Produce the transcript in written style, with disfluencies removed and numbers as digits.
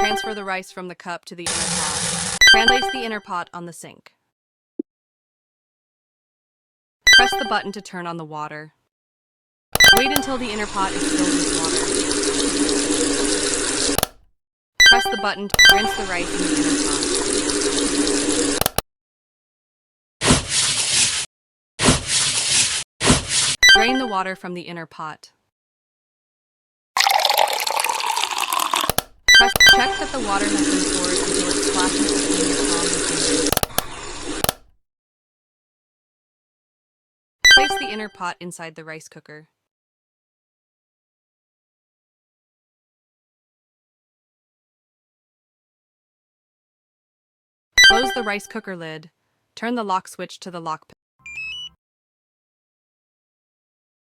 Transfer the rice from the cup to the inner pot. Place the inner pot on the sink. Press the button to turn on the water. Wait until the inner pot is filled with water. Press the button to rinse the rice in the inner pot. Drain the water from the inner pot. Check that the water has been poured until it splashes between your palm and fingers. Place the inner pot inside the rice cooker. Close the rice cooker lid. Turn the lock switch to the lock.